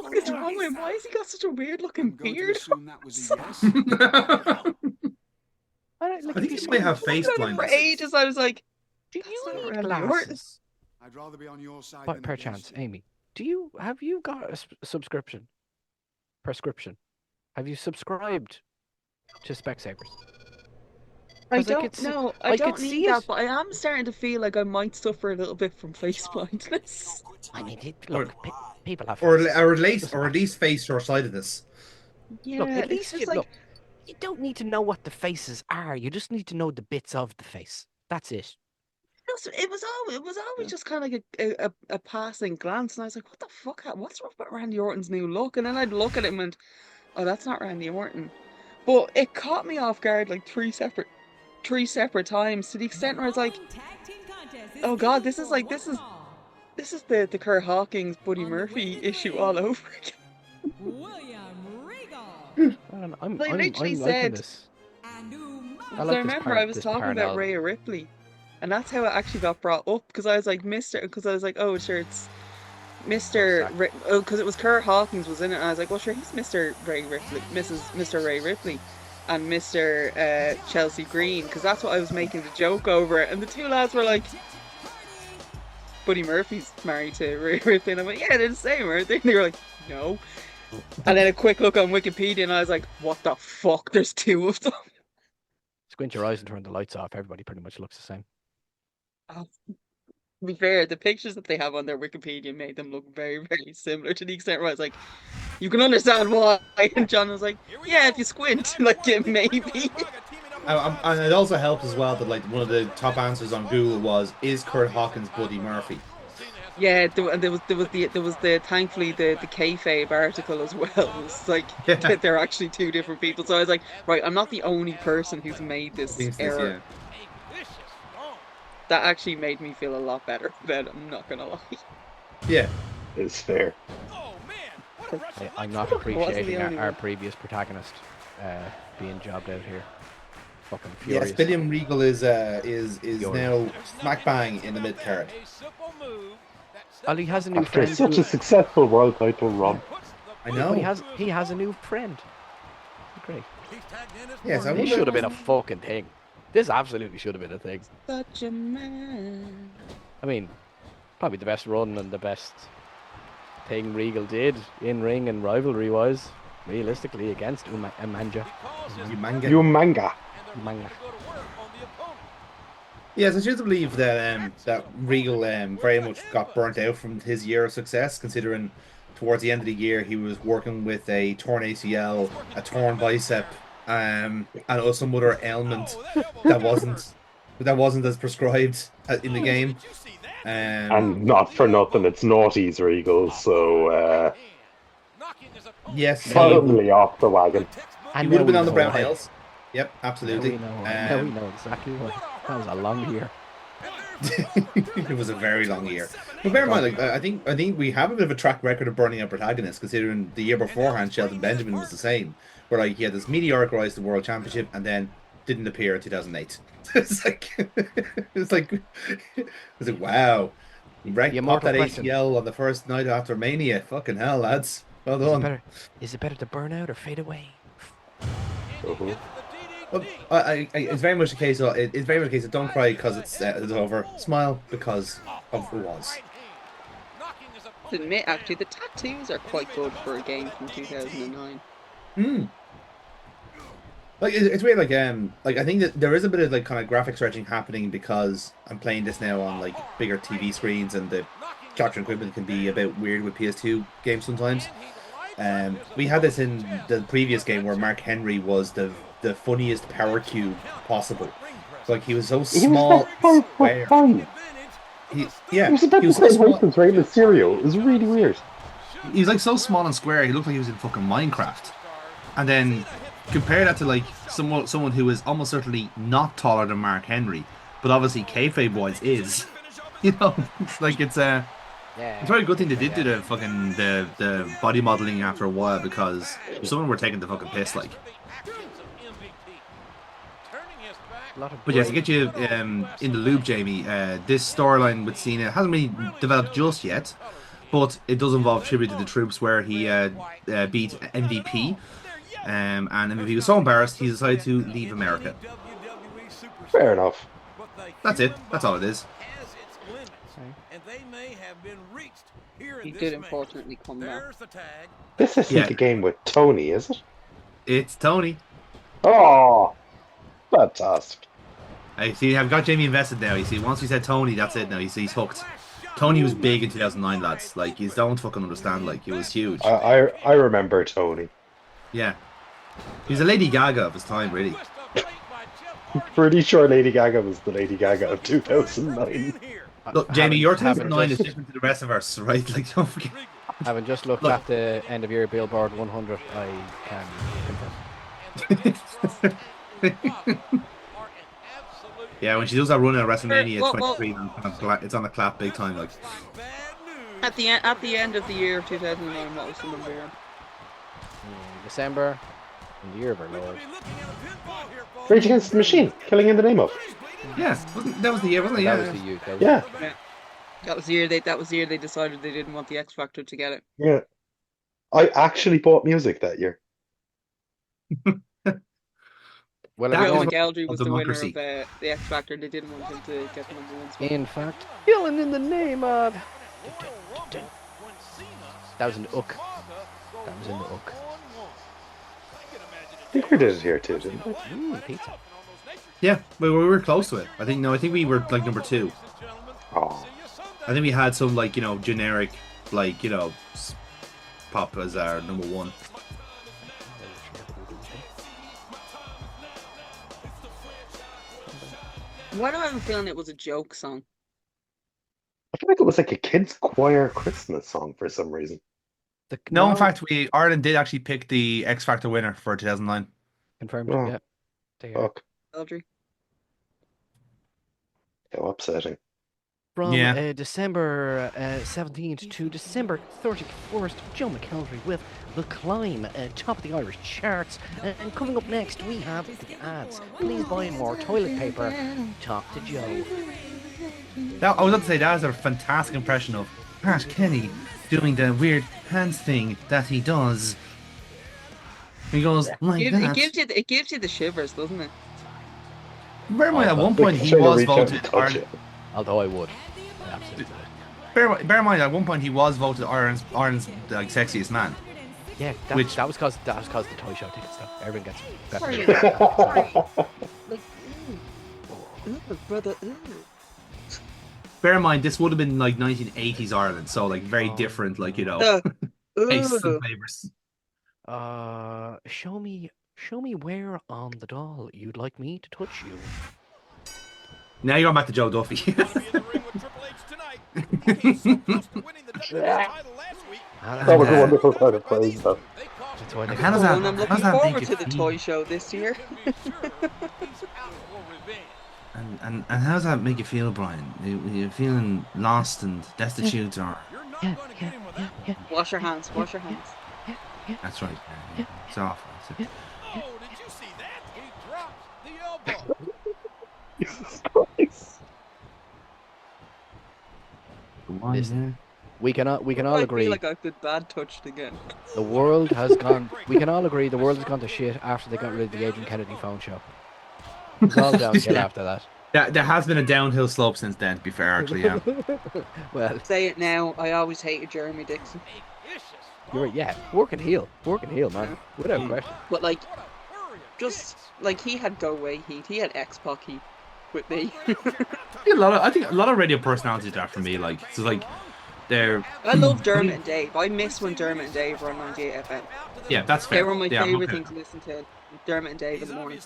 fuck is wrong with him? Why has he got such a weird looking beard? That was a yes. I don't like. I think he might have face For blindness. ages, I was like, Do that's you not need Randy Orton. glasses? I'd rather be on your side By than perchance, against you. Amy, have you got a subscription? Prescription? Have you subscribed to Specsavers? I 'Cause don't know. I I don't could need see that, it. but I am starting to feel like I might suffer a little bit from face blindness. I mean, look, people have Or, faces. or at least, Doesn't or at matter. least face short-sightedness. Look, Yeah, at it's least just you like look. You don't need to know what the faces are. You just need to know the bits of the face. That's it. it was always just kind of like a passing glance, and I was like, what the fuck? What's wrong with Randy Orton's new look? And then I'd look at him and, oh, that's not Randy Orton. But it caught me off guard like three separate times, to the extent where I was like, oh god, this is the Kerr Hawkins Buddy Murphy issue all over again. I'm I literally liking said, this. I because I like this remember I part. was This talking about parallel. Rhea Ripley, and that's how it actually got brought up. Because I was like, because I was like, oh, sure, it's Mr. Because it was Kerr Hawkins was in it, and I was like, well, sure, he's Mr. Ray Ripley, Mr. Ray Ripley, and Mr. Chelsea Green, because that's what I was making the joke over it. And the two lads were like, Buddy Murphy's married to Ray Ripley, and I'm like, yeah, they're the same, aren't they? And they were like, no. And then a quick look on Wikipedia, and I was like, what the fuck? There's two of them. Squint your eyes and turn the lights off. Everybody pretty much looks the same. Oh, to be fair, the pictures that they have on their Wikipedia made them look very, very similar, to the extent where I was like, you can understand why. And John was like, yeah, if you squint, like, yeah, maybe. And it also helped as well that like one of the top answers on Google was, "Is Kurt Hawkins Buddy Murphy?" Yeah, there was the thankfully the kayfabe article as well. It was like Yeah. they're actually two different people. So I was like, right, I'm not the only person who's made this Thinks this, error. yeah. That actually made me feel a lot better about it, I'm not gonna lie. Yeah. It's fair. I'm not appreciating our previous protagonist being jobbed out here. Fucking furious. Yes, William Regal is Furious. now smack bang in the mid card. Well, he has a new After friend. such a successful world title run. I know. He has a new friend. Great. Yes, I This should have been a fucking thing. This absolutely should have been a thing. Such a man. I mean, probably the best run and the best thing Regal did in ring and rivalry wise, realistically, against Umanja. Manga. Yes, I choose to believe that that Regal very much got burnt out from his year of success, considering towards the end of the year he was working with a torn ACL, a torn bicep, and also some other ailment that wasn't as prescribed in the game. And not for nothing, it's Naughty's Regal, so yes, totally off the wagon. He would have been on the brown nails. Yep, absolutely. Now we know exactly why. That was a long year. It was a very long year. But bear in mind, like I think we have a bit of a track record of burning out protagonists, considering the year beforehand, Shelton Benjamin was the same, where like he had this meteoric rise to the World Championship and then didn't appear in 2008. It's like wow, you popped that ACL on the first night after Mania. Fucking hell, lads, well done. Is it better to burn out or fade away? Well, it's very much a case of don't cry because it's over. Smile because of it was. To admit, actually, the tattoos are quite good for a game from 2009. Like it's weird. Like I think that there is a bit of like kind of graphic stretching happening because I'm playing this now on like bigger TV screens and the capture equipment can be a bit weird with PS2 games sometimes. We had this in the previous game where Mark Henry was the funniest power cube possible. Like he was so small. He was about the same height as Rey Mysterio. It was really weird. He was like so small and square. He looked like he was in fucking Minecraft. And then compare that to like someone who is almost certainly not taller than Mark Henry, but obviously kayfabe wise is. You know, like it's a very good thing they did do the fucking the body modeling after a while, because someone were taking the fucking piss like. But yeah, to get you in the loop, Jamie, this storyline with Cena hasn't really developed just yet, but it does involve tribute to the troops where he beat MVP. And MVP was so embarrassed he decided to leave America. Fair enough. That's it. That's all it is. He did unfortunately come back. This isn't a game with Tony, is it? It's Tony. Oh, fantastic. I see. I've got Jamie invested now. You see, once we said Tony, that's it. Now you see, he's hooked. Tony was big in 2009, lads. Like, you don't fucking understand. Like, he was huge. I remember Tony. Yeah, he was a Lady Gaga of his time, really. I'm pretty sure Lady Gaga was the Lady Gaga of 2009. Look, Jamie, your 2009 is different to the rest of ours, right? Like, don't forget. Having just looked at the end of year Billboard 100, I can confirm. Yeah, when she does that run at WrestleMania 23, it's on the clap big time. Like, At the end of the year of 2009, what was the number? December, in the year of our Lord. Rage Against the Machine, Killing in the Name of. yeah, that was the year, wasn't it? That Yeah. was the youth. Yeah. That was the year they decided they didn't want the X Factor to get it. Yeah. I actually bought music that year. Well, That Rowan was Galdry was the winner of democracy. the X Factor. They didn't want him to get the number one spot. in fact, killing in the name of. That was in the hook. That was in the hook. I think we did it here too, didn't we? Pizza. Yeah, we were close to it. I think we were like number 2. Oh. I think we had some like generic like pop as our number 1. Why do I have a feeling it was a joke song? I feel like it was like a kids' choir Christmas song for some reason. No, in fact, Ireland did actually pick the X Factor winner for 2009. Confirmed. Oh. Yeah. There. Fuck. Galdry. How upsetting. From Yeah. December 17th to December 31st, Joe McElderry with The Climb, top of the Irish charts. And coming up next, we have the ads. Please buy more toilet paper. Talk to Joe. I was about to say that is a fantastic impression of Pat Kenny doing the weird hands thing that he does. He goes like that. It gives you the shivers, doesn't it? Bear in mind, at one point he Trying to was reach out and voted touch Ireland. it. Although I would. I absolutely would. Bear in mind, at one point he was voted Ireland's like sexiest man. Yeah, that was because the toy show tickets though. Everyone gets better. Like, ooh, brother, ooh. Bear in mind, this would have been like 1980s Ireland, so like very different, like tastes and flavors. Show me where on the doll you'd like me to touch you. Now you're going back to Joe Duffy. That was a wonderful kind of phrase, though. That's why they How does Oh, that? and I'm how does looking that forward make to you the feel? toy show this year. And how does that make you feel, Brian? You're feeling lost and destitute, or Wash your hands. Wash your hands. that's right. Yeah. It's awful. It's Oh, did you see that? He dropped the elbow. Jesus Christ. Listen. We can all I agree feel like I've been bad touched again. the world has gone. We can all agree the world has gone to shit after they got rid of the Adrian Kennedy phone show. It's all downhill after that. There has been a downhill slope since then, to be fair, actually, yeah. Well, Say it now. I always hated Jeremy Dixon, you're right. Yeah, working heel, man, without question. but like, just like he had go away heat. He had X-Pac heat with me. I think a lot of radio personalities are for me, like, so like, they're... I love Dermot and Dave. I miss when Dermot and Dave were on 98 FM. Yeah, that's fair. They were my Yeah, favourite okay. thing to listen to. Dermot and Dave in the morning.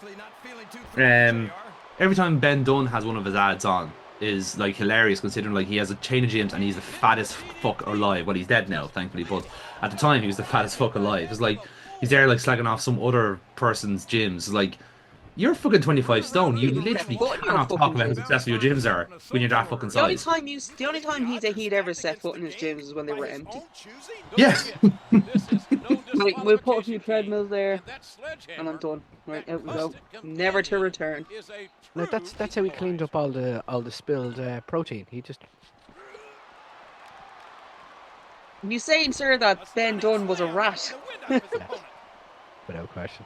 Every time Ben Dunn has one of his ads on is like hilarious, considering like he has a chain of gyms and he's the fattest fuck alive. Well, he's dead now, thankfully, but at the time he was the fattest fuck alive. It's like he's there like slagging off some other person's gyms. It's like, you're fucking 25 stone. You literally cannot talk about how successful your gyms are when you're that fucking The only size. time he'd ever set foot in his gyms was when they were empty. Yeah. Like, we'll put a few treadmills there, and I'm done. Right, out we go. Never to return. Like, that's how he cleaned up all the spilled protein. He just You saying, sir, that Ben Dunn was a rat? Without question.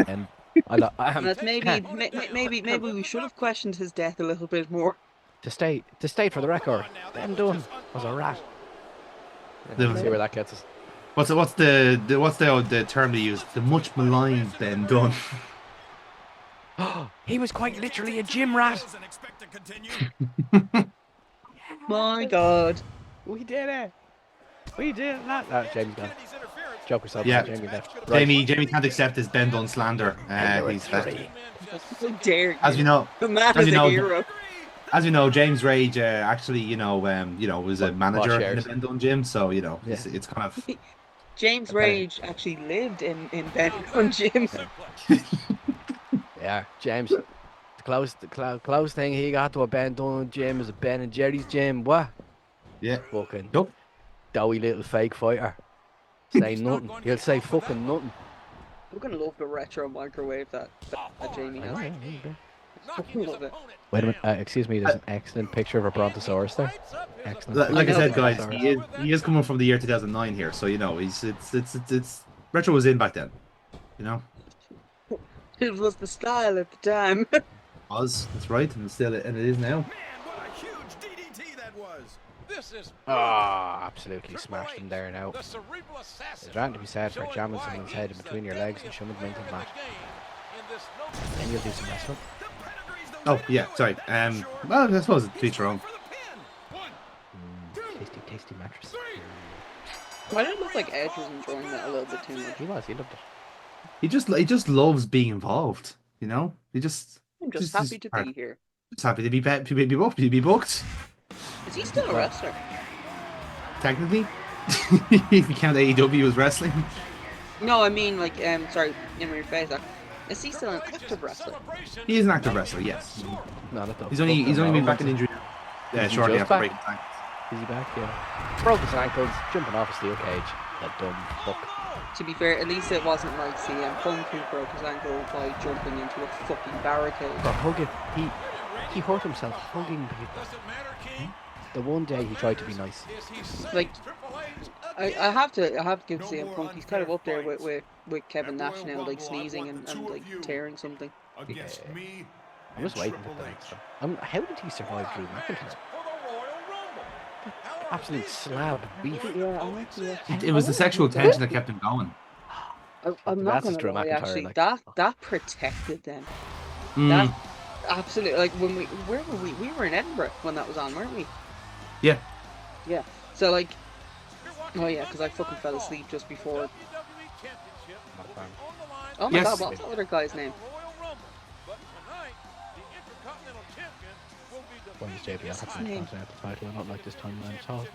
And And that's maybe we should have questioned his death a little bit more. to state for the record, Ben Dunn was a rat. Let's see where that gets us. What's the term they use? The much maligned Ben Dunn. He was quite literally a gym rat. My God. We did it. We did it. No, Jamie's gone. Joke yourself. Yeah. Jamie left. Right. Jamie can't accept his Ben Dunn slander. He's Number left. 3. How dare you? As we know, The man as is you a know, hero. as we know, James Rage actually, was a manager in the shares. Ben Dunn gym, so Yeah. it's kind of. James Rage actually lived in Ben Dunn gym. Yeah, James. The close thing he got to a Ben Dunn gym is a Ben and Jerry's gym. What? Yeah. Fucking Nope. doughy little fake fighter. Say nothing. He'll say fucking nothing. I'm gonna love the retro microwave that Jamie has. I fucking love it. Wait a minute. Excuse me. There's an excellent picture of a brontosaurus there. Excellent. Like I know said, that. guys, he is coming from the year 2009 here, so it's retro was in back then, you know. It was the style at the time. That's right, and it is now. Man, what a huge DDT that was. This is Absolutely smashed him there now. the cerebral assassin. There's nothing to be said for jamming someone's head in between your legs and shoving them into the mat. Then you'll do some wrestling. Oh yeah, sorry. Well, I suppose it's each their own. Tasty mattress. Why did it look like Edge was enjoying that a little bit too much? He loved it. He just loves being involved, you know. I'm just happy to be here. Just happy to be booked. Is he still a wrestler? Technically, if you count AEW as wrestling. No, I mean like sorry, in my face. Is he still an active wrestler? He is an active wrestler, yes. No, not He's only been back in injury. Is he Shortly just after back? breaking time. Is he back? Yeah. Broke his ankles, jumping off a steel cage. That dumb fuck. To be fair, at least it wasn't like CM Punk who broke his ankle by jumping into a fucking barricade. For hugging, he hurt himself hugging people. The one day he tried to be nice. Like, I have to give CM Punk. He's kind of up there with Kevin Nash now, like sneezing and like tearing something. Against me. I'm just waiting for the next one. How did he survive Drew McIntyre? Absolute slab of beef. Yeah, It was the sexual tension that kept him going. I'm not That's gonna Drew lie, McIntyre, actually, like- that protected them. Mm. That absolutely, like where were we? We were in Edinburgh when that was on, weren't we? Yeah. Yeah. So like, oh yeah, because I fucking fell asleep just before. Oh my Yes. God, what's that other guy's name? When is JBL What's his having name? a continental title? I don't like this timeline at all.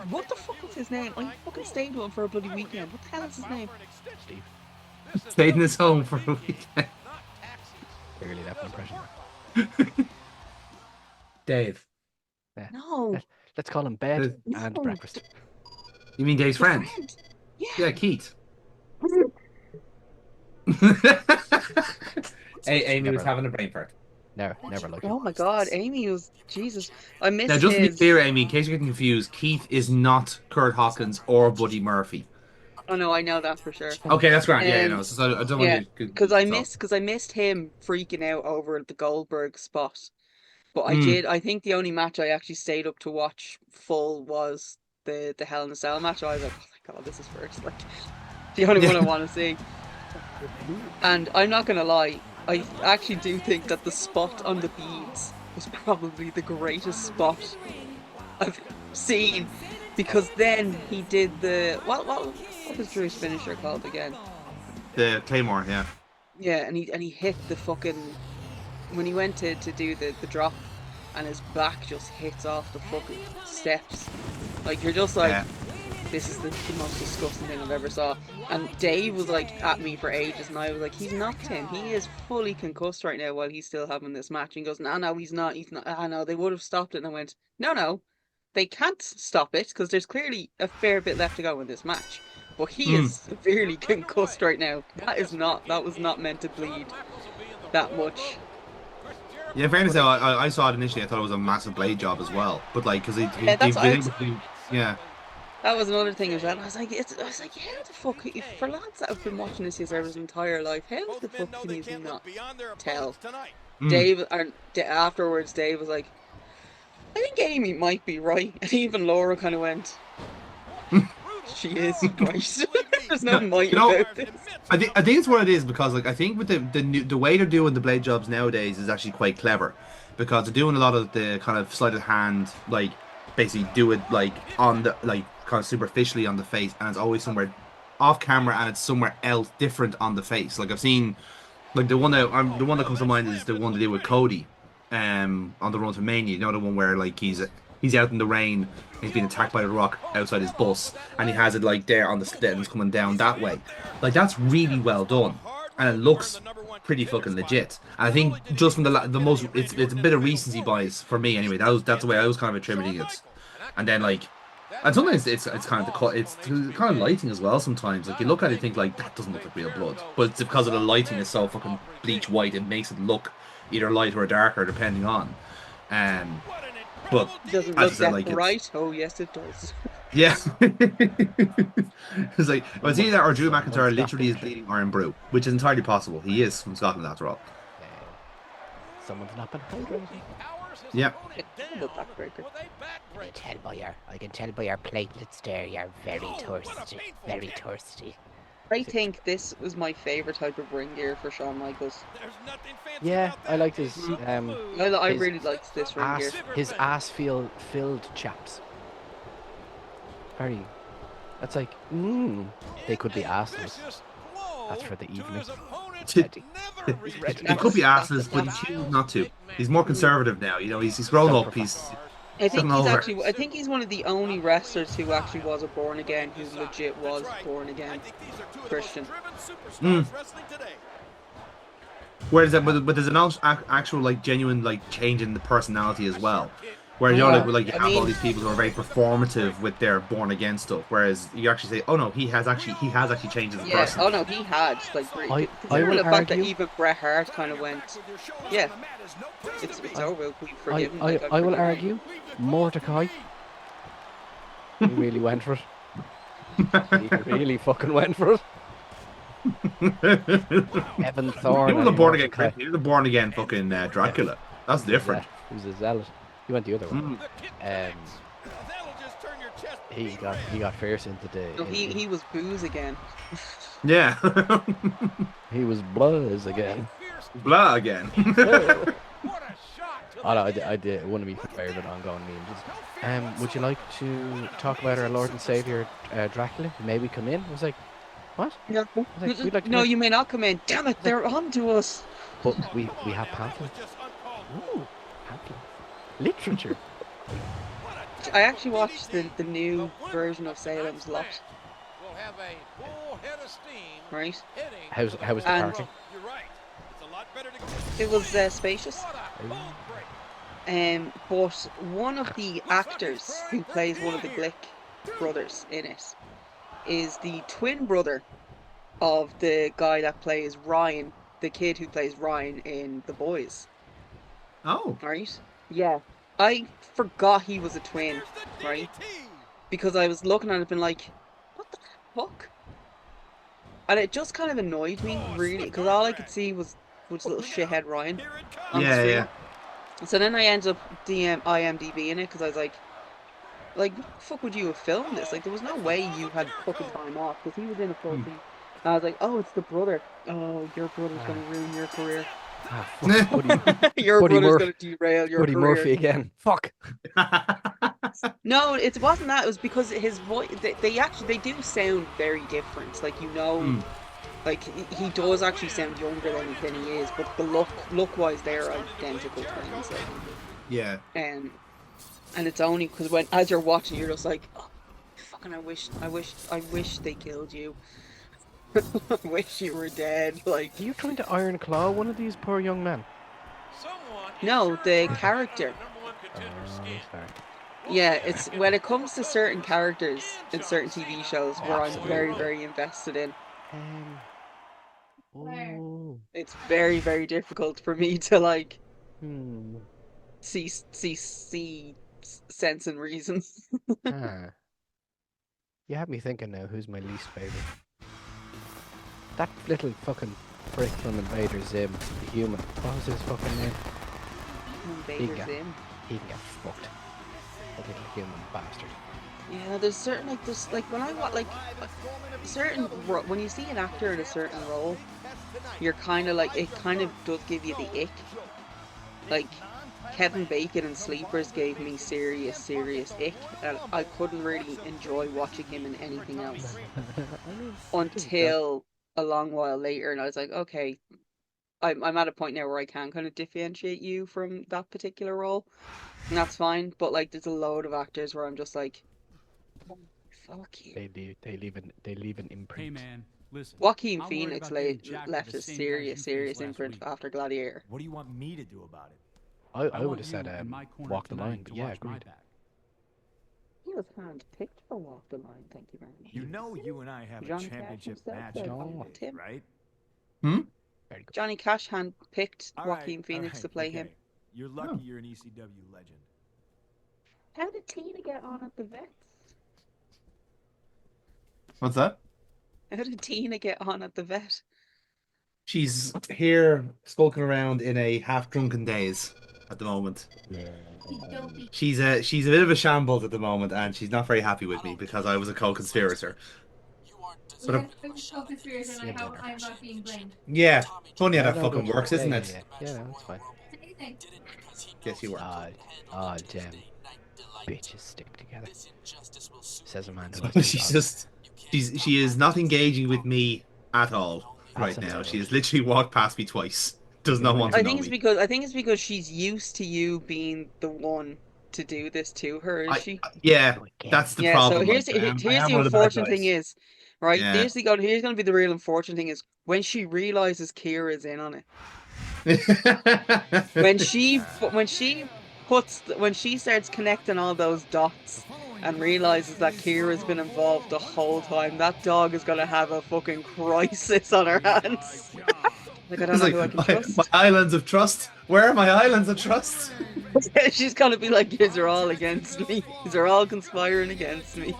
What the fuck was his name? I fucking stayed with him for a bloody weekend. What the hell is his name? Steve. Stayed in his home for a weekend. Barely left an impression. Dave. Yeah. No. Let's call him bed No. and breakfast. You mean Dave's friend? Yeah. Yeah, Keith. Amy was having a brain fart. Never liked it. Oh my God, Amy was Jesus. I missed Now, just to be his. clear, Amy, in case you're getting confused, Keith is not Kurt Hawkins or Buddy Murphy. Oh no, I know that for sure. Okay, that's right. Yeah, no, Um, so I don't Yeah, want you to. because I missed him freaking out over the Goldberg spot. But I Hmm. did. I think the only match I actually stayed up to watch full was the Hell in a Cell match. I was like, oh my God, this is first. Like the only one I want to see. And I'm not gonna lie, I actually do think that the spot on the beads was probably the greatest spot I've seen, because then he did the what was Drew's finisher called again? The Claymore, yeah. Yeah, and he hit the fucking when he went to do the drop, and his back just hits off the fucking steps. Like you're just like, Yeah. this is the most disgusting thing I've ever saw. And Dave was like at me for ages, and I was like, he's not Tim. He is fully concussed right now while he's still having this match. And he goes, no, he's not. He's not. Ah, no, they would have stopped it. And I went, no, they can't stop it because there's clearly a fair bit left to go in this match. But he is severely concussed right now. That was not meant to bleed that much. Yeah, in fairness, though, I saw it initially. I thought it was a massive blade job as well. But like, because Yeah, that's what I was- yeah. That was another thing as well. I was like, how the fuck, for lads that have been watching this his entire life, how the fuck can you not tell? Dave, afterwards, Dave was like, I think Amy might be right. And even Laura kind of went, she is right. There's no might You know, about this. I think it's what it is because like I think with the way they're doing the blade jobs nowadays is actually quite clever because they're doing a lot of the kind of sleight of hand, like basically do it like on the like kind of superficially on the face, and it's always somewhere off camera and it's somewhere else different on the face. Like I've seen like the one that comes to mind is the one to do with Cody, on the Run to Mania. You know, the one where like he's out in the rain, he's being attacked by a rock outside his bus, and he has it like there on the split and it's coming down that way. Like that's really well done, and it looks pretty fucking legit. And I think just from the most, it's a bit of recency bias for me anyway. That's the way I was kind of attributing it, and then like. And sometimes it's kind of it's kind of lighting as well. Sometimes like you look at it and think like that doesn't look like real blood, but it's because of the lighting is so fucking bleach white. It makes it look either lighter or darker depending on. But Doesn't as I look said, that like bright. Oh yes, it does. yeah, it's like well, it's either that or Drew McIntyre literally is bleeding Iron Brew, which is entirely possible. He is from Scotland after all. Someone's not been hydrated. Yeah. The backbreaker. I can tell by your platelets there, you're very thirsty. Very thirsty. I think this was my favorite type of ring gear for Shawn Michaels. Yeah, I liked his I really liked this ring gear. his ass filled chaps. Very. That's like, they could be asses. That's for the evening. He could be asses, but he chooses not to. He's more conservative now. You know, he's grown up. I think he's one of the only wrestlers who actually was a born again, who legit was born again Christian. Whereas but there's an actual like genuine like change in the personality as well. Where you know like you have all these people who are very performative with their born again stuff, whereas you actually say, oh no, he has actually changed as a person. Oh no, he had like really. I will the fact argue, that even Bret Hart kind of went, yeah, it's over. We forgive him. I will argue, Mordecai. He really went for it. He really fucking went for it. Evan Thorne. He was a born again Christian. He was a born again fucking Dracula. That's different. Yeah, he was a zealot. He went the other way. He got fierce into the. No, he was booze again. Yeah. He was Bluzz again. Blah again. Oh no, I did. One of my favorite ongoing memes. Would you like to talk about our Lord and Savior Dracula? Maybe come in. I was like, what? No, like, we'd like to no, make- you may not come in. Damn it, they're on to us. But we have pamphlets. Ooh, pamphlets. Literature. I actually watched the new version of Salem's Lot. Right? How was the parking? It was spacious. But one of the actors who plays one of the Glick brothers in it is the twin brother of the guy that plays Ryan, the kid who plays Ryan in The Boys. Oh. Right? Yeah. I forgot he was a twin, right? Because I was looking at it and like, what the fuck? And it just kind of annoyed me, really, because all I could see was little shithead Ryan on the screen. Yeah. So then I ended up IMDb in it because I was like, what the fuck would you have filmed this? Like, there was no way you had fucking time off because he was in a full scene. And I was like, oh, it's the brother. Oh, your brother's going to ruin your career. Your brother's going to derail your Buddy career. Murphy again. Fuck. No, it wasn't that. It was because his voice. They do sound very different. Like like he does actually sound younger than he is. But the look wise, they're identical twins. Like, Yeah. and it's only because as you're watching, you're just like, oh, fucking, I wish they killed you. I wish you were dead. Like, Are you trying to iron claw one of these poor young men? no, the character. Sorry. Yeah, it's when it comes to certain characters in certain TV shows where I'm very, very invested in. Oh. It's very, very difficult for me to like see sense and reason. Ah. You have me thinking now. Who's my least favorite? That little fucking prick from Invader Zim, the human. What was his fucking name? Invader Zim. He can get fucked. That little human bastard. Yeah, there's certain when I watch when you see an actor in a certain role, you're kind of like it kind of does give you the ick. Like Kevin Bacon in Sleepers gave me serious ick, and I couldn't really enjoy watching him in anything else until a long while later, and I was like, okay, I'm at a point now where I can kind of differentiate you from that particular role, and that's fine. But like, there's a load of actors where I'm just like, fuck you. They leave an imprint. Hey man, listen. Joaquin I'm worried Phoenix about getting jacked left with the a same guys you serious faced last imprint week. after Gladiator. What do you want me to do about it? I would want have said you in my corner walk the tonight line, to but yeah, watch my agreed. back. He was hand-picked for Walk the Line, thank you very much. You know you and I have a Johnny Cash championship himself match, said, No. "I want him." right? Very good. Johnny Cash hand-picked All Joaquin right, Phoenix all to right, play him. okay. You're lucky you're an ECW legend. How did Tina get on at the vets? What's that? How did Tina get on at the vet? She's here skulking around in a half-drunken daze at the moment. She's a bit of a shambles at the moment, and she's not very happy with me because I was a co-conspirator. But I'm not being blamed. yeah, funny how that No, fucking don't works, worry. isn't Yeah, it? Yeah, no, it's fine. Anything. Yes, you were. Damn. Bitches stick together. Says a man who has She's two just, she is not engaging with me at all right That's now. about She it. has literally walked past me twice. Does Yeah, not well, want to I know think it's me. because she's used to you being the one to do this to her, is she? Yeah, does. that's the Yeah. So problem. here's Like, I am the one of the bad unfortunate thing guys. is, right? Yeah. Here's going to be the real unfortunate thing is when she realizes Kira's in on it. When she starts connecting all those dots and realizes that Kira's been involved the whole time, that dog is gonna have a fucking crisis on her hands. Like, I don't It's know like who I can my trust. islands of trust. Where are my islands of trust? She's gonna be like, these are all against me. These are all conspiring against me.